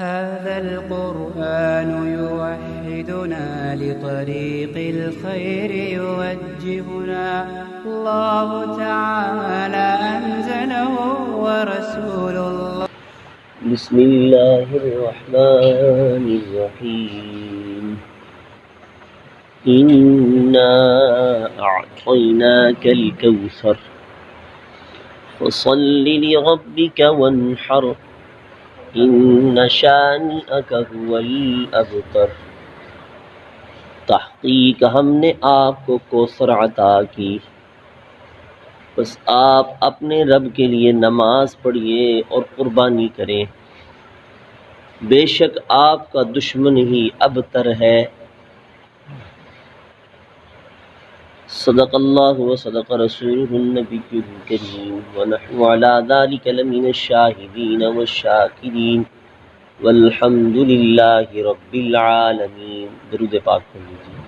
هذا القرآن يوحدنا لطريق الخير يوجهنا الله تعالى أنزله ورسول الله. بسم الله الرحمن الرحيم. إنا أعطيناك الكوثر فصل لربك وانحر إن شانئك هو الأبتر. تحقیق ہم نے آپ کو کوثر عطا کی، بس آپ اپنے رب کے لیے نماز پڑھیے اور قربانی کریں، بے شک آپ کا دشمن ہی ابتر ہے۔ صدق اللہ و صدق رسولہ النبی الکریم ونحن علی ذلک لمن الشاہدین والشاکرین والحمد للہ رب العالمین۔ درود پاک پڑھ لیجیے۔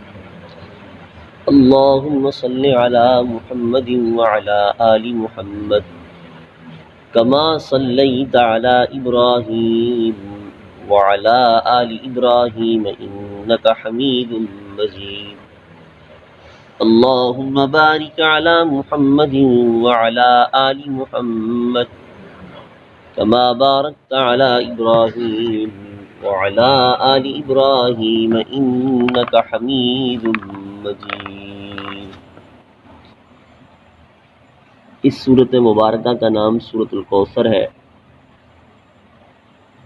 اللہم صل علی محمد وعلی آل محمد کما صلیت علی ابراہیم وعلی آل ابراہیم انک حمید مجید۔ اللہم بارک علی محمد وعلی آل محمد کما بارکت علی ابراہیم وعلی آل ابراہیم انک حمید مجید۔ اس سورت مبارکہ کا نام سورۃ الکوثر ہے۔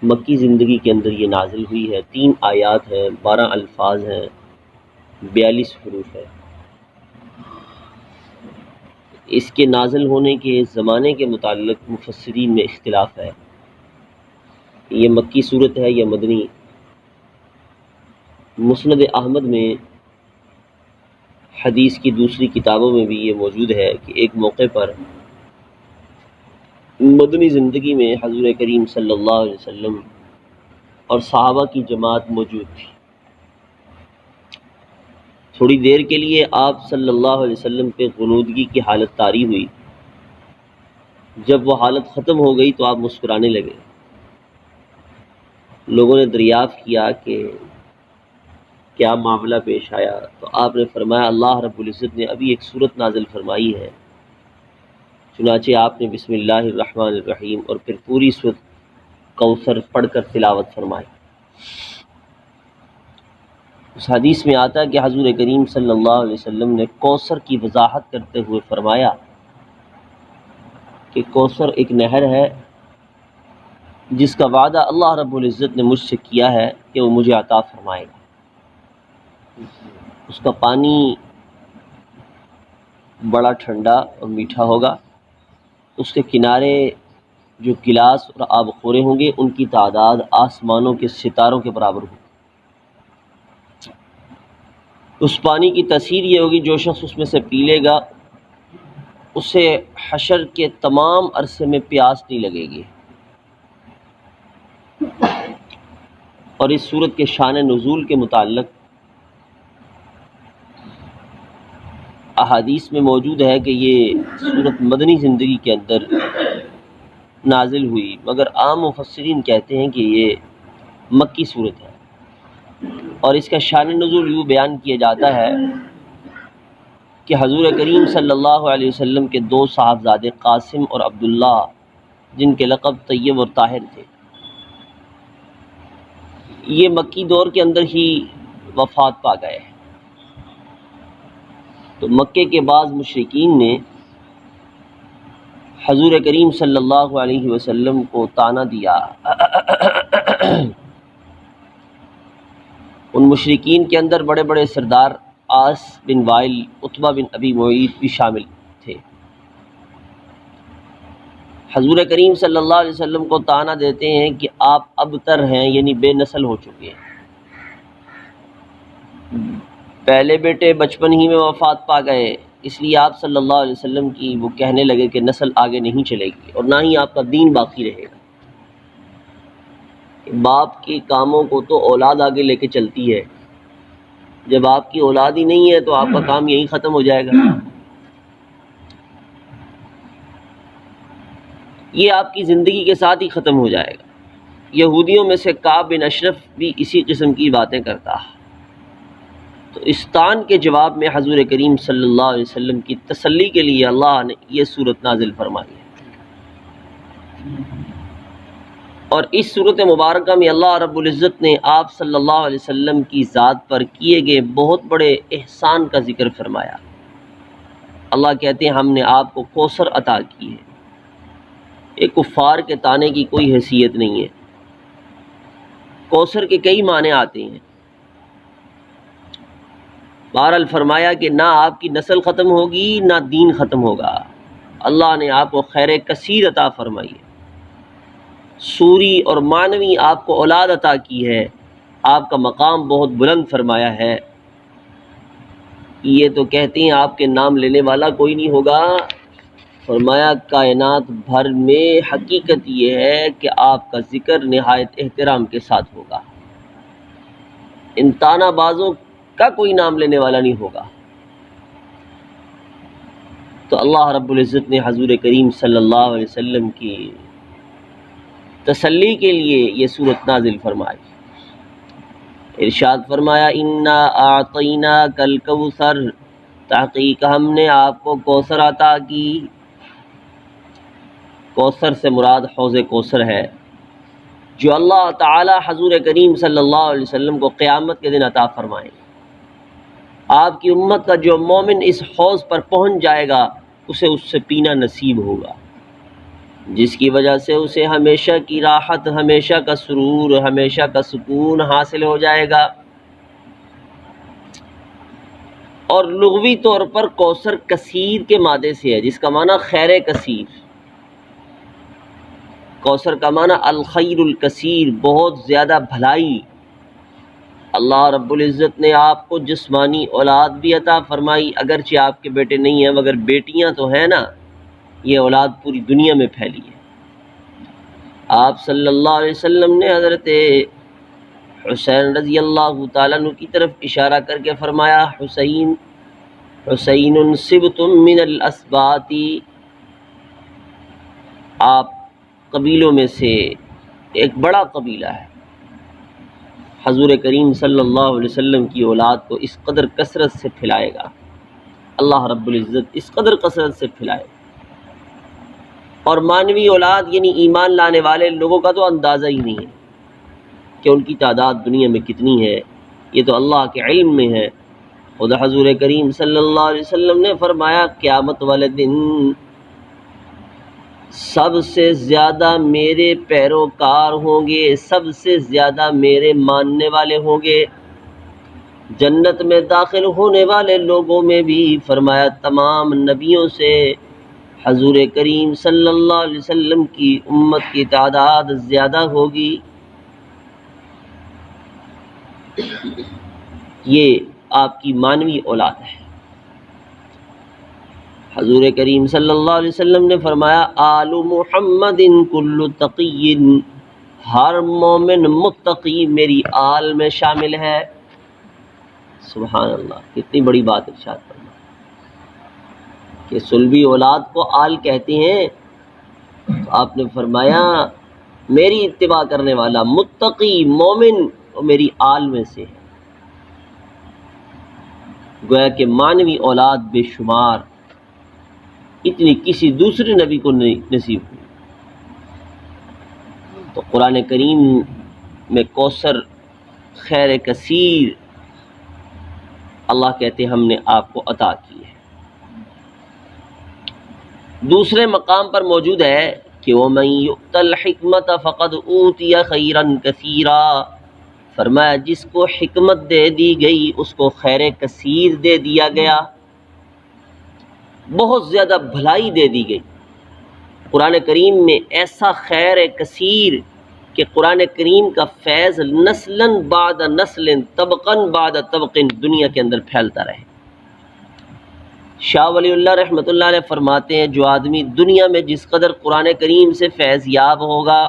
مکی زندگی کے اندر یہ نازل ہوئی ہے۔ 3 آیات ہیں، 12 الفاظ ہیں، 42 حروف ہے۔ اس کے نازل ہونے کے زمانے کے متعلق مفسرین میں اختلاف ہے، یہ مکی صورت ہے یا مدنی۔ مسند احمد میں، حدیث کی دوسری کتابوں میں بھی یہ موجود ہے کہ ایک موقع پر مدنی زندگی میں حضور کریم صلی اللہ علیہ وسلم اور صحابہ کی جماعت موجود تھی۔ تھوڑی دیر کے لیے آپ صلی اللہ علیہ وسلم پہ غنودگی کی حالت طاری ہوئی۔ جب وہ حالت ختم ہو گئی تو آپ مسکرانے لگے۔ لوگوں نے دریافت کیا کہ کیا معاملہ پیش آیا، تو آپ نے فرمایا اللہ رب العزت نے ابھی ایک سورت نازل فرمائی ہے۔ چنانچہ آپ نے بسم اللہ الرحمن الرحیم اور پھر پوری سورت کوثر پڑھ کر تلاوت فرمائی۔ اس حدیث میں آتا ہے کہ حضور کریم صلی اللہ علیہ وسلم نے کوثر کی وضاحت کرتے ہوئے فرمایا کہ کوثر ایک نہر ہے جس کا وعدہ اللہ رب العزت نے مجھ سے کیا ہے کہ وہ مجھے عطا فرمائے گا۔ اس کا پانی بڑا ٹھنڈا اور میٹھا ہوگا، اس کے کنارے جو گلاس اور آب خورے ہوں گے ان کی تعداد آسمانوں کے ستاروں کے برابر ہوگی۔ اس پانی کی تاثیر یہ ہوگی جو شخص اس میں سے پی لے گا اسے حشر کے تمام عرصے میں پیاس نہیں لگے گی۔ اور اس سورت کے شان نزول کے متعلق احادیث میں موجود ہے کہ یہ سورت مدنی زندگی کے اندر نازل ہوئی، مگر عام مفسرین کہتے ہیں کہ یہ مکی سورت ہے۔ اور اس کا شان نزول یوں بیان کیا جاتا ہے کہ حضور کریم صلی اللہ علیہ وسلم کے 2 صاحبزادے قاسم اور عبداللہ، جن کے لقب طیب اور طاہر تھے، یہ مکی دور کے اندر ہی وفات پا گئے۔ تو مکے کے بعض مشرکین نے حضور کریم صلی اللہ علیہ وسلم کو طعنہ دیا۔ ان مشرکین کے اندر بڑے بڑے سردار عاص بن وائل، عتبہ بن ابی معیط بھی شامل تھے۔ حضور کریم صلی اللہ علیہ وسلم کو طعنہ دیتے ہیں کہ آپ ابتر ہیں، یعنی بے نسل ہو چکے ہیں۔ پہلے بیٹے بچپن ہی میں وفات پا گئے، اس لیے آپ صلی اللہ علیہ وسلم کی وہ کہنے لگے کہ نسل آگے نہیں چلے گی اور نہ ہی آپ کا دین باقی رہے گا۔ باپ کے کاموں کو تو اولاد آگے لے کے چلتی ہے، جب آپ کی اولاد ہی نہیں ہے تو آپ کا کام یہیں ختم ہو جائے گا۔ یہ آپ کی زندگی کے ساتھ ہی ختم ہو جائے گا۔ یہودیوں میں سے کعب بن اشرف بھی اسی قسم کی باتیں کرتا ہے۔ تو اس طعن کے جواب میں حضور کریم صلی اللہ علیہ وسلم کی تسلی کے لیے اللہ نے یہ صورت نازل فرمائی ہے۔ اور اس صورت مبارکہ میں اللہ رب العزت نے آپ صلی اللہ علیہ وسلم کی ذات پر کیے گئے بہت بڑے احسان کا ذکر فرمایا۔ اللہ کہتے ہیں ہم نے آپ کو کوثر عطا کی ہے۔ ایک کفار کے طعنے کی کوئی حیثیت نہیں ہے۔ کوثر کے کئی معنی آتے ہیں۔ بہرحال فرمایا کہ نہ آپ کی نسل ختم ہوگی نہ دین ختم ہوگا۔ اللہ نے آپ کو خیر کثیر عطا فرمائی ہے، سوری اور معنوی آپ کو اولاد عطا کی ہے، آپ کا مقام بہت بلند فرمایا ہے۔ یہ تو کہتے ہیں آپ کے نام لینے والا کوئی نہیں ہوگا، فرمایا کائنات بھر میں حقیقت یہ ہے کہ آپ کا ذکر نہایت احترام کے ساتھ ہوگا، ان طعنہ بازوں کا کوئی نام لینے والا نہیں ہوگا۔ تو اللہ رب العزت نے حضور کریم صلی اللہ علیہ وسلم کی تسلی کے لیے یہ صورت نازل فرمائی۔ ارشاد فرمایا انا اعطیناک الکوثر، تحقیق ہم نے آپ کو کوثر عطا کی۔ کوثر سے مراد حوض کوثر ہے، جو اللہ تعالی حضور کریم صلی اللہ علیہ وسلم کو قیامت کے دن عطا فرمائیں۔ آپ کی امت کا جو مومن اس حوض پر پہنچ جائے گا اسے اس سے پینا نصیب ہوگا، جس کی وجہ سے اسے ہمیشہ کی راحت، ہمیشہ کا سرور، ہمیشہ کا سکون حاصل ہو جائے گا۔ اور لغوی طور پر کوثر کثیر کے مادے سے ہے، جس کا معنی خیر کثیر۔ کوثر کا معنی الخیر الکثیر، بہت زیادہ بھلائی۔ اللہ رب العزت نے آپ کو جسمانی اولاد بھی عطا فرمائی، اگرچہ آپ کے بیٹے نہیں ہیں مگر بیٹیاں تو ہیں نا، یہ اولاد پوری دنیا میں پھیلی ہے۔ آپ صلی اللہ علیہ وسلم نے حضرت حسین رضی اللہ تعالیٰ عنہ کی طرف اشارہ کر کے فرمایا حسین صبتم من الاسباط، آپ قبیلوں میں سے ایک بڑا قبیلہ ہے۔ حضور کریم صلی اللہ علیہ وسلم کی اولاد کو اس قدر کثرت سے پھیلائے گا اللہ رب العزت، اس قدر کثرت سے پھیلائے گا۔ اور مانوی اولاد یعنی ایمان لانے والے لوگوں کا تو اندازہ ہی نہیں ہے کہ ان کی تعداد دنیا میں کتنی ہے، یہ تو اللہ کے علم میں ہے۔ خود حضور کریم صلی اللہ علیہ وسلم نے فرمایا قیامت والے دن سب سے زیادہ میرے پیروکار ہوں گے، سب سے زیادہ میرے ماننے والے ہوں گے۔ جنت میں داخل ہونے والے لوگوں میں بھی فرمایا تمام نبیوں سے حضور کریم صلی اللہ علیہ وسلم کی امت کی تعداد زیادہ ہوگی۔ یہ آپ کی مانوی اولاد ہے۔ حضور کریم صلی اللہ علیہ وسلم نے فرمایا آل محمد کل تقی، ہر مومن متقی میری آل میں شامل ہے۔ سبحان اللہ، کتنی بڑی بات ارشاد فرمایا کہ صلبی اولاد کو آل کہتے ہیں۔ تو آپ نے فرمایا میری اتباع کرنے والا متقی مومن وہ میری آل میں سے ہے۔ گویا کہ مانوی اولاد بے شمار، اتنی کسی دوسرے نبی کو نہیں نصیب ہوئی۔ تو قرآن کریم میں کوثر خیر کثیر اللہ کہتے ہم نے آپ کو عطا کی ہے۔ دوسرے مقام پر موجود ہے کہ وَمَن يُؤْتَ الْحِكْمَةَ فَقَدْ أُوتِيَ خَيْرًا كَثِيرًا، فرمایا جس کو حکمت دے دی گئی اس کو خیر کثیر دے دیا گیا، بہت زیادہ بھلائی دے دی گئی۔ قرآن کریم میں ایسا خیر کثیر کہ قرآن کریم کا فیض نسلاً بعد نسل، طبقاً بعد طبق دنیا کے اندر پھیلتا رہے۔ شاہ ولی اللہ رحمۃ اللہ علیہ فرماتے ہیں جو آدمی دنیا میں جس قدر قرآن کریم سے فیض یاب ہوگا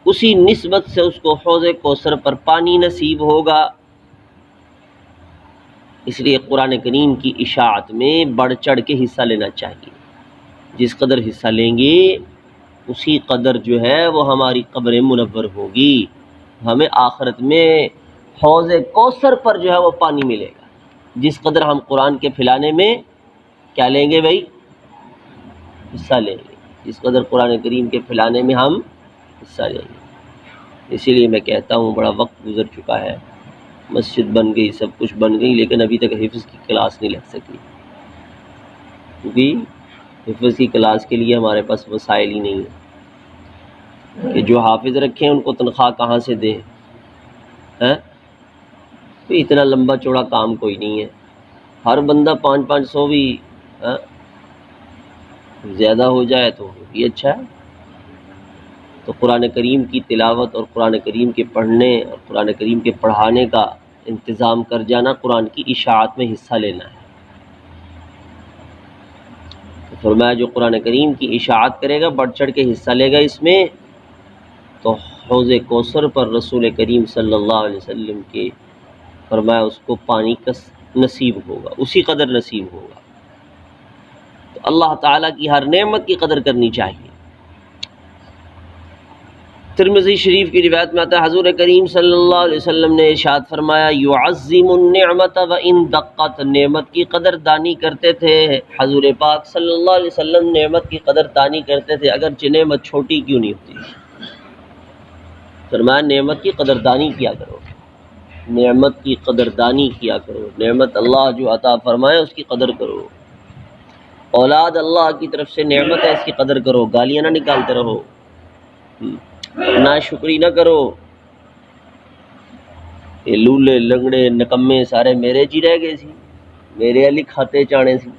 اسی نسبت سے اس کو حوض کوثر پر پانی نصیب ہوگا۔ اس لیے قرآن کریم کی اشاعت میں بڑھ چڑھ کے حصہ لینا چاہیے۔ جس قدر حصہ لیں گے اسی قدر جو ہے وہ ہماری قبر منور ہوگی، ہمیں آخرت میں حوض کوثر پر جو ہے وہ پانی ملے گا، جس قدر ہم قرآن کے پھیلانے میں کیا لیں گے بھائی، حصہ لیں گے، جس قدر قرآن کریم کے پھیلانے میں ہم حصہ لیں گے۔ اسی لیے میں کہتا ہوں بڑا وقت گزر چکا ہے، مسجد بن گئی، سب کچھ بن گئی، لیکن ابھی تک حفظ کی کلاس نہیں لگ سکی، کیونکہ حفظ کی کلاس کے لیے ہمارے پاس وسائل ہی نہیں ہے کہ جو حافظ رکھیں ان کو تنخواہ کہاں سے دیں، تو اتنا لمبا چوڑا کام کوئی نہیں ہے، ہر بندہ 500 بھی زیادہ ہو جائے تو بھی اچھا ہے۔ تو قرآن کریم کی تلاوت اور قرآن کریم کے پڑھنے اور قرآن کریم کے پڑھانے کا انتظام کر جانا قرآن کی اشاعت میں حصہ لینا ہے۔ تو فرمایا جو قرآن کریم کی اشاعت کرے گا، بڑھ چڑھ کے حصہ لے گا اس میں، تو حوض کوثر پر رسول کریم صلی اللہ علیہ وسلم کے فرمایا اس کو پانی کا نصیب ہوگا، اسی قدر نصیب ہوگا۔ تو اللہ تعالیٰ کی ہر نعمت کی قدر کرنی چاہیے۔ ترمذی شریف کی روایت میں آتا ہے حضور کریم صلی اللہ علیہ وسلم نے ارشاد فرمایا یعظم النعمت وان دقت، نعمت کی قدر دانی کرتے تھے حضور پاک صلی اللہ علیہ وسلم، نعمت کی قدر دانی کرتے تھے اگرچہ نعمت چھوٹی کیوں نہیں ہوتی۔ فرمایا نعمت کی قدردانی کیا کرو، نعمت کی قدردانی کیا کرو، نعمت اللہ جو عطا فرمائے اس کی قدر کرو، اولاد اللہ کی طرف سے نعمت ہے اس کی قدر کرو، گالیاں نہ نکالتے رہو، ناشکری نہ کرو، یہ لولے لنگڑے نکمے سارے میرے جی رہ گئے سی، میرے علی کھاتے چانے سی،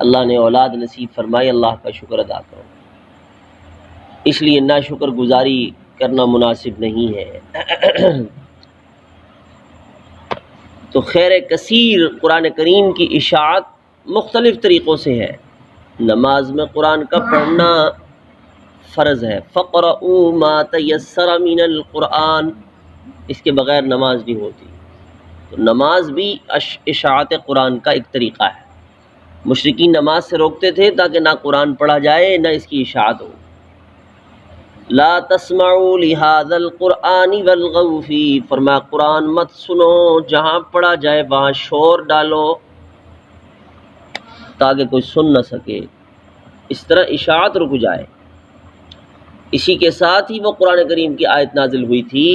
اللہ نے اولاد نصیب فرمائی، اللہ کا شکر ادا کرو۔ اس لیے ناشکر گزاری کرنا مناسب نہیں ہے۔ تو خیر کثیر قرآن کریم کی اشاعت مختلف طریقوں سے ہے۔ نماز میں قرآن کا پڑھنا فرض ہے، فَقْرَؤُوا مَا تَيَسَّرَ مِنَ الْقُرْآنِ، اس کے بغیر نماز نہیں ہوتی۔ تو نماز بھی اشاعت قرآن کا ایک طریقہ ہے۔ مشرکین نماز سے روکتے تھے تاکہ نہ قرآن پڑھا جائے نہ اس کی اشاعت ہو۔ لا تسمعوا لهذا القرآن والغوا فیہ، فرمایا قرآن مت سنو، جہاں پڑھا جائے وہاں شور ڈالو تاکہ کوئی سن نہ سکے، اس طرح اشاعت رک جائے۔ اسی کے ساتھ ہی وہ قرآن کریم کی آیت نازل ہوئی تھی،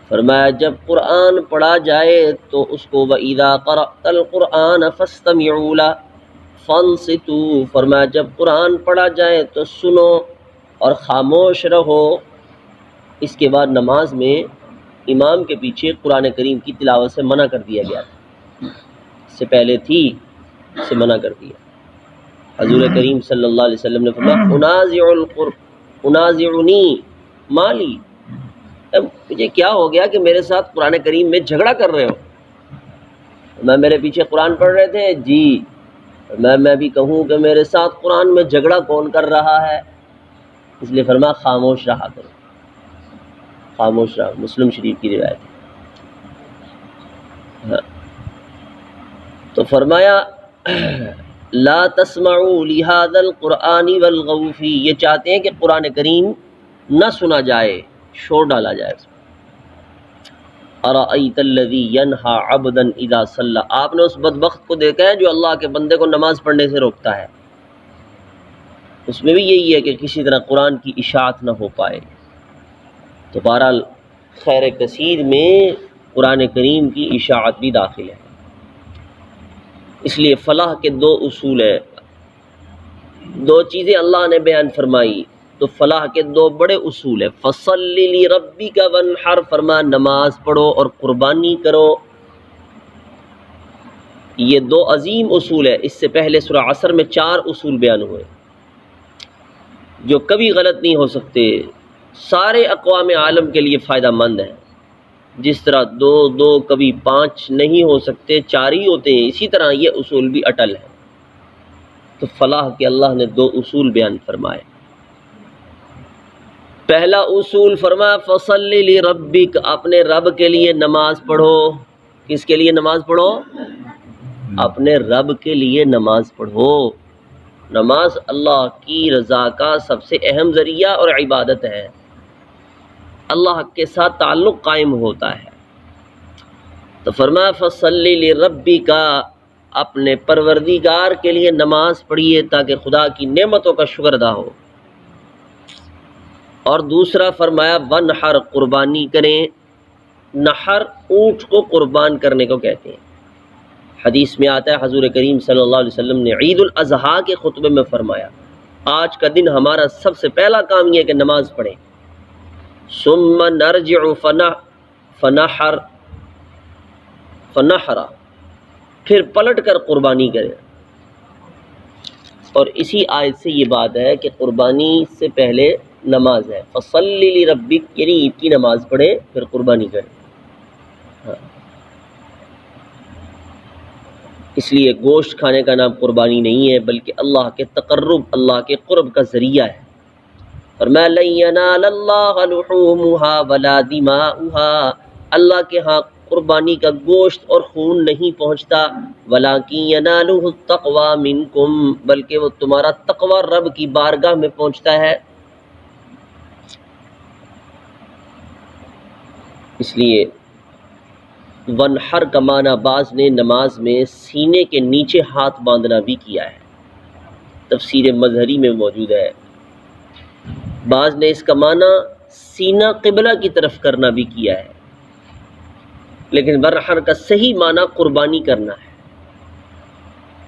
فرمایا جب قرآن پڑھا جائے تو اس کو وَإِذَا قَرَأْتَ الْقُرْآنَ فَاسْتَمِعُوا لَهُ فَانصِتُوا، فرمایا جب قرآن پڑھا جائے تو سنو اور خاموش رہو۔ اس کے بعد نماز میں امام کے پیچھے قرآن کریم کی تلاوت سے منع کر دیا گیا تھا، اس سے پہلے تھی، اس سے منع کر دیا۔ حضور کریم صلی اللہ علیہ وسلم نے فرمایا انازعنی مالی، مجھے کیا ہو گیا کہ میرے ساتھ قرآن کریم میں جھگڑا کر رہے ہو؟ میں میرے پیچھے قرآن پڑھ رہے تھے جی، میں بھی کہوں کہ میرے ساتھ قرآن میں جھگڑا کون کر رہا ہے؟ اس لیے فرمایا خاموش رہا کرو، خاموش رہا، مسلم شریف کی روایت ہے۔ تو فرمایا لا تسمعوا لهذا القرآن والغوا فیہ، یہ چاہتے ہیں کہ قرآن کریم نہ سنا جائے، شور ڈالا جائے اس میں۔ ارأیت الذی ینہی عبدا اذا صلی، آپ نے اس بدبخت کو دیکھا ہے جو اللہ کے بندے کو نماز پڑھنے سے روکتا ہے، اس میں بھی یہی ہے کہ کسی طرح قرآن کی اشاعت نہ ہو پائے۔ تو بہرحال خیر کثیر میں قرآن کریم کی اشاعت بھی داخل ہے۔ اس لیے فلاح کے دو اصول ہیں، دو چیزیں اللہ نے بیان فرمائی، تو فلاح کے دو بڑے اصول ہیں، فَصَلِّ لِرَبِّكَ وَانْحَرْ، فرمایا نماز پڑھو اور قربانی کرو۔ یہ دو عظیم اصول ہیں، اس سے پہلے سورہ عصر میں 4 اصول بیان ہوئے جو کبھی غلط نہیں ہو سکتے، سارے اقوام عالم کے لیے فائدہ مند ہیں۔ جس طرح 2 کبھی 5 نہیں ہو سکتے، 4 ہی ہوتے ہیں، اسی طرح یہ اصول بھی اٹل ہیں۔ تو فلاح کے اللہ نے 2 اصول بیان فرمائے۔ پہلا اصول فرمایا فَصَلِّ لِرَبِّكَ، اپنے رب کے لیے نماز پڑھو۔ کس کے لیے نماز پڑھو؟ اپنے رب کے لیے نماز پڑھو۔ نماز اللہ کی رضا کا سب سے اہم ذریعہ اور عبادت ہے، اللہ کے ساتھ تعلق قائم ہوتا ہے۔ تو فرمایا فصلی لربک، اپنے پروردگار کے لیے نماز پڑھیے تاکہ خدا کی نعمتوں کا شکر ادا ہو۔ اور دوسرا فرمایا ونحر، قربانی کریں۔ نحر اونٹ کو قربان کرنے کو کہتے ہیں۔ حدیث میں آتا ہے حضور کریم صلی اللہ علیہ وسلم نے عید الاضحیٰ کے خطبے میں فرمایا آج کا دن ہمارا سب سے پہلا کام یہ ہے کہ نماز پڑھیں، ثم نرجع فنحر، پھر پلٹ کر قربانی کریں۔ اور اسی آیت سے یہ بات ہے کہ قربانی سے پہلے نماز ہے، فصلی لربک، یعنی عید کی نماز پڑھیں پھر قربانی کریں۔ اس لیے گوشت کھانے کا نام قربانی نہیں ہے، بلکہ اللہ کے تقرب، اللہ کے قرب کا ذریعہ ہے۔ فرمایا لن ینال اللہ لحومها ولا دماؤها، اللہ کے ہاں قربانی کا گوشت اور خون نہیں پہنچتا، ولکن ینالہ التقوی منکم، بلکہ وہ تمہارا تقوی رب کی بارگاہ میں پہنچتا ہے۔ اس لیے ونحر کا معنی بعض نے نماز میں سینے کے نیچے ہاتھ باندھنا بھی کیا ہے، تفسیر مظہری میں موجود ہے۔ بعض نے اس کا معنی سینہ قبلہ کی طرف کرنا بھی کیا ہے، لیکن ونحر کا صحیح معنی قربانی کرنا ہے۔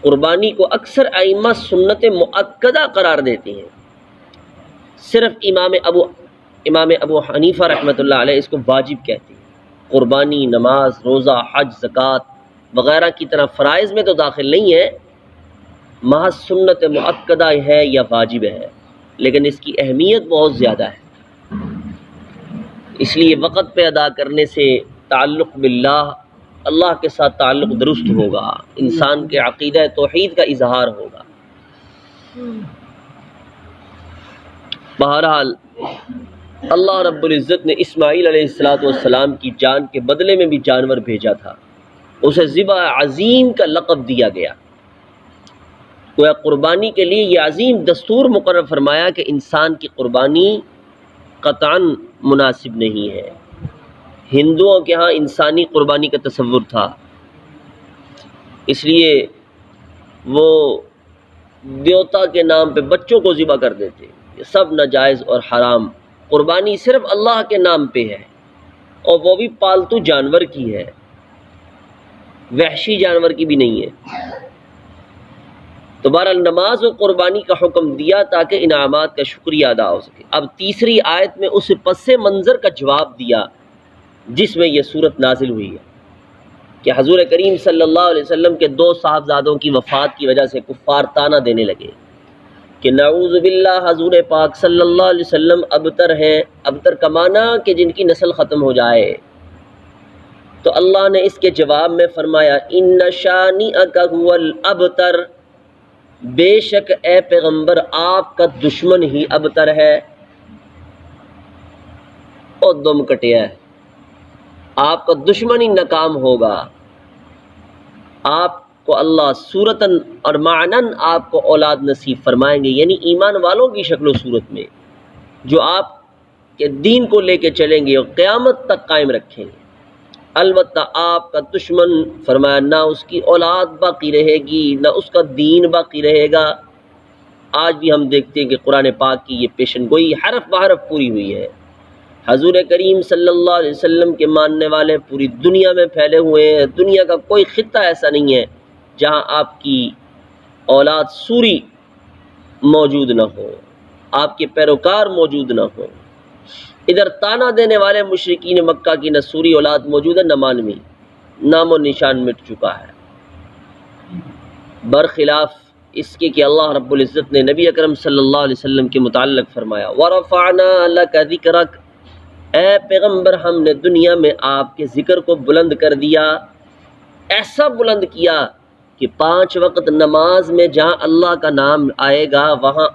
قربانی کو اکثر ائمہ سنت مؤکدہ قرار دیتے ہیں، صرف امام ابو حنیفہ رحمۃ اللہ علیہ اس کو واجب کہتے ہیں۔ قربانی نماز، روزہ، حج، زکوٰۃ وغیرہ کی طرح فرائض میں تو داخل نہیں ہے، محض سنت مؤکدہ ہے یا واجب ہے، لیکن اس کی اہمیت بہت زیادہ ہے۔ اس لیے وقت پہ ادا کرنے سے تعلق باللہ، اللہ کے ساتھ تعلق درست ہوگا، انسان کے عقیدہ توحید کا اظہار ہوگا۔ بہرحال اللہ رب العزت نے اسماعیل علیہ السلام کی جان کے بدلے میں بھی جانور بھیجا تھا، اسے ذبح عظیم کا لقب دیا گیا۔ گویا قربانی کے لیے یہ عظیم دستور مقرر فرمایا کہ انسان کی قربانی قطعاً مناسب نہیں ہے۔ ہندوؤں کے ہاں انسانی قربانی کا تصور تھا، اس لیے وہ دیوتا کے نام پہ بچوں کو ذبح کر دیتے، یہ سب ناجائز اور حرام۔ قربانی صرف اللہ کے نام پہ ہے، اور وہ بھی پالتو جانور کی ہے، وحشی جانور کی بھی نہیں ہے۔ تو بہرحال نماز و قربانی کا حکم دیا تاکہ انعامات کا شکریہ ادا ہو سکے۔ اب تیسری آیت میں اس پس منظر کا جواب دیا جس میں یہ صورت نازل ہوئی ہے کہ حضور کریم صلی اللہ علیہ وسلم کے 2 صاحبزادوں کی وفات کی وجہ سے کفار طعنہ دینے لگے کہ نعوذ باللہ حضور پاک صلی اللہ علیہ وسلم ابتر ہیں۔ ابتر کا معنی کہ جن کی نسل ختم ہو جائے۔ تو اللہ نے اس کے جواب میں فرمایا ان شانئک هو الابتر، بے شک اے پیغمبر آپ کا دشمن ہی ابتر ہے، اور دم کٹیا ہے، آپ کا دشمن ہی ناکام ہوگا۔ آپ کو اللہ صورتاً اور معناً آپ کو اولاد نصیب فرمائیں گے، یعنی ایمان والوں کی شکل و صورت میں جو آپ کے دین کو لے کے چلیں گے اور قیامت تک قائم رکھیں گے۔ البتہ آپ کا دشمن فرمایا نہ اس کی اولاد باقی رہے گی نہ اس کا دین باقی رہے گا۔ آج بھی ہم دیکھتے ہیں کہ قرآن پاک کی یہ پیشن گوئی حرف بحرف پوری ہوئی ہے۔ حضور کریم صلی اللہ علیہ وسلم کے ماننے والے پوری دنیا میں پھیلے ہوئے ہیں، دنیا کا کوئی خطہ ایسا نہیں ہے جہاں آپ کی اولاد سوری موجود نہ ہو، آپ کے پیروکار موجود نہ ہو۔ ادھر طعنہ دینے والے مشرکین مکہ کی نہ سوری اولاد موجود ہے نہ مانوی، نام و نشان مٹ چکا ہے، برخلاف اس کے کہ اللہ رب العزت نے نبی اکرم صلی اللہ علیہ وسلم کے متعلق فرمایا وَرَفَعْنَا لَكَ ذِكْرَكَ، اے پیغمبر ہم نے دنیا میں آپ کے ذکر کو بلند کر دیا، ایسا بلند کیا کہ 5 وقت نماز میں جہاں اللہ کا نام آئے گا وہاں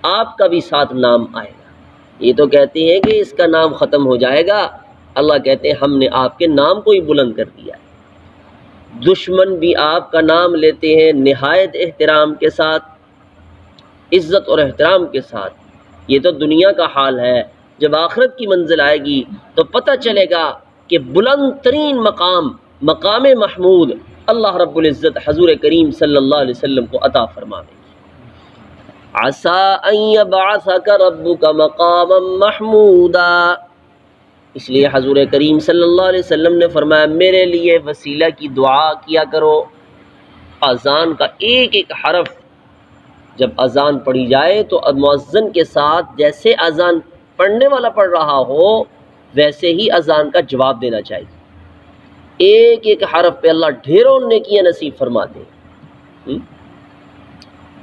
آپ کا بھی ساتھ نام آئے گا۔ یہ تو کہتے ہیں کہ اس کا نام ختم ہو جائے گا، اللہ کہتے ہیں ہم نے آپ کے نام کو ہی بلند کر دیا۔ دشمن بھی آپ کا نام لیتے ہیں نہایت احترام کے ساتھ، عزت اور احترام کے ساتھ۔ یہ تو دنیا کا حال ہے، جب آخرت کی منزل آئے گی تو پتہ چلے گا کہ بلند ترین مقام، مقام محمود اللہ رب العزت حضور کریم صلی اللہ علیہ وسلم کو عطا فرمائے۔ عَسَىٰ أَن يَبْعَثَكَ رَبُّكَ مَقَامًا مَحْمُودًا، اس لیے حضور کریم صلی اللہ علیہ وسلم نے فرمایا میرے لیے وسیلہ کی دعا کیا کرو۔ اذان کا ایک ایک حرف جب اذان پڑھی جائے تو مؤذن کے ساتھ جیسے اذان پڑھنے والا پڑھ رہا ہو ویسے ہی اذان کا جواب دینا چاہیے۔ ایک ایک حرف پہ اللہ ڈھیروں نیکیاں نصیب فرماتے ہیں۔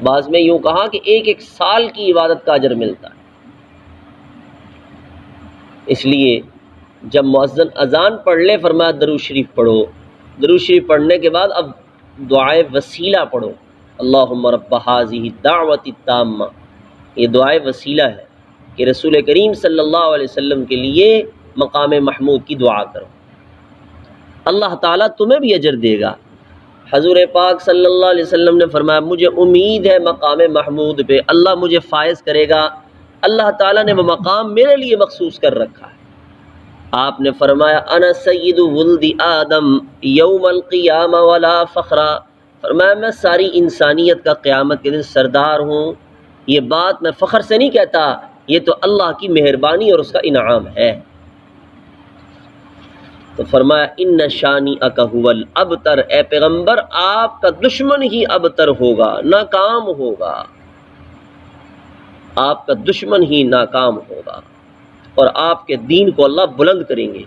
بعض میں یوں کہا کہ ایک ایک سال کی عبادت کا اجر ملتا ہے۔ اس لیے جب مؤذن اذان پڑھ لے فرمایا درود شریف پڑھو، درود شریف پڑھنے کے بعد اب دعائے وسیلہ پڑھو، اللہم رب ھذہ الدعوۃ التامہ، یہ دعائے وسیلہ ہے کہ رسول کریم صلی اللہ علیہ وسلم کے لیے مقام محمود کی دعا کرو، اللہ تعالیٰ تمہیں بھی اجر دے گا۔ حضور پاک صلی اللہ علیہ وسلم نے فرمایا مجھے امید ہے مقام محمود پہ اللہ مجھے فائز کرے گا، اللہ تعالیٰ نے وہ مقام میرے لیے مخصوص کر رکھا ہے۔ آپ نے فرمایا انا سید ولد آدم یوم القیامہ ولا فخرا، فرمایا میں ساری انسانیت کا قیامت کے دن سردار ہوں، یہ بات میں فخر سے نہیں کہتا، یہ تو اللہ کی مہربانی اور اس کا انعام ہے۔ تو فرمایا ان شانئک ھو الابتر، اے پیغمبر آپ کا دشمن ہی ابتر ہوگا، ناکام ہوگا، آپ کا دشمن ہی ناکام ہوگا اور آپ کے دین کو اللہ بلند کریں گے۔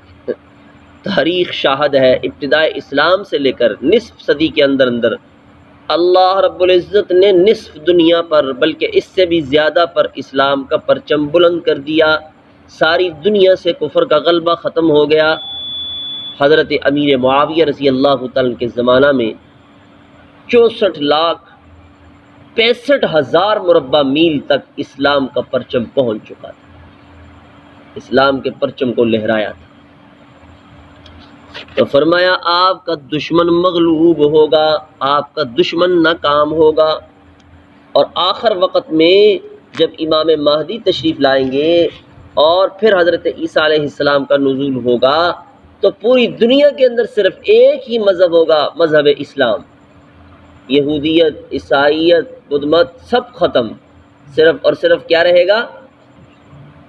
تاریخ شاہد ہے ابتدائے اسلام سے لے کر نصف صدی کے اندر اللہ رب العزت نے نصف دنیا پر بلکہ اس سے بھی زیادہ پر اسلام کا پرچم بلند کر دیا، ساری دنیا سے کفر کا غلبہ ختم ہو گیا۔ حضرت امیر معاویہ رضی اللہ تعالیٰ کے زمانہ میں 64,65,000 مربع میل تک اسلام کا پرچم پہنچ چکا تھا، اسلام کے پرچم کو لہرایا تھا۔ تو فرمایا آپ کا دشمن مغلوب ہوگا، آپ کا دشمن ناکام ہوگا، اور آخر وقت میں جب امام مہدی تشریف لائیں گے اور پھر حضرت عیسیٰ علیہ السلام کا نزول ہوگا تو پوری دنیا کے اندر صرف ایک ہی مذہب ہوگا، مذہب اسلام۔ یہودیت، عیسائیت، بدھ مت سب ختم، صرف اور صرف کیا رہے گا؟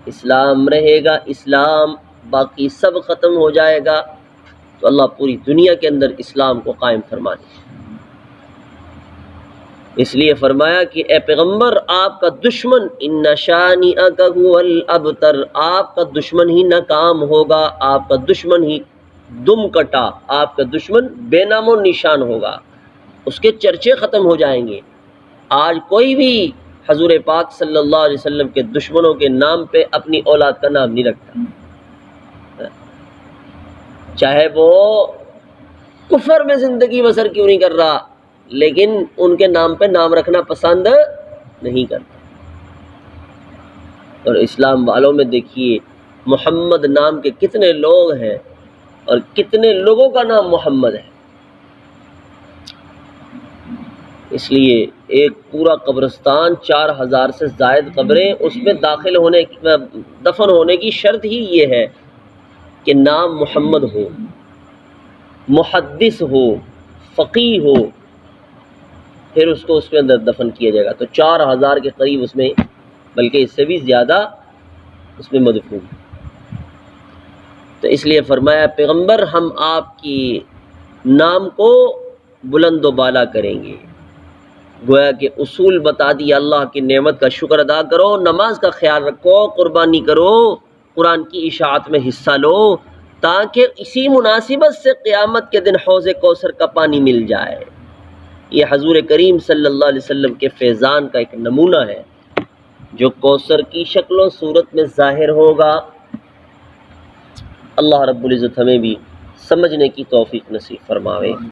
اسلام رہے گا، اسلام، باقی سب ختم ہو جائے گا۔ تو اللہ پوری دنیا کے اندر اسلام کو قائم فرما دے۔ اس لیے فرمایا کہ اے پیغمبر آپ کا دشمن ان شانئک ھو الابتر، آپ کا دشمن ہی ناکام ہوگا، آپ کا دشمن ہی دم کٹا، آپ کا دشمن بے نام و نشان ہوگا، اس کے چرچے ختم ہو جائیں گے۔ آج کوئی بھی حضور پاک صلی اللہ علیہ وسلم کے دشمنوں کے نام پہ اپنی اولاد کا نام نہیں رکھتا، چاہے وہ کفر میں زندگی بسر کیوں نہیں کر رہا، لیکن ان کے نام پہ نام رکھنا پسند نہیں کرتا۔ اور اسلام والوں میں دیکھیے محمد نام کے کتنے لوگ ہیں اور کتنے لوگوں کا نام محمد ہے۔ اس لیے ایک پورا قبرستان 4000 سے زائد قبریں، اس میں داخل ہونے دفن ہونے کی شرط ہی یہ ہے کہ نام محمد ہو، محدث ہو، فقیہ ہو، پھر اس کو اس کے اندر دفن کیا جائے گا۔ تو 4000 کے قریب اس میں، بلکہ اس سے بھی زیادہ اس میں مدفون۔ تو اس لیے فرمایا پیغمبر ہم آپ کی نام کو بلند و بالا کریں گے، گویا کہ اصول بتا دیا، اللہ کی نعمت کا شکر ادا کرو، نماز کا خیال رکھو، قربانی کرو، قرآن کی اشاعت میں حصہ لو، تاکہ اسی مناسبت سے قیامت کے دن حوض کوثر کا پانی مل جائے۔ یہ حضور کریم صلی اللہ علیہ وسلم کے فیضان کا ایک نمونہ ہے جو کوثر کی شکل و صورت میں ظاہر ہوگا۔ اللہ رب العزت ہمیں بھی سمجھنے کی توفیق نصیب فرماوے۔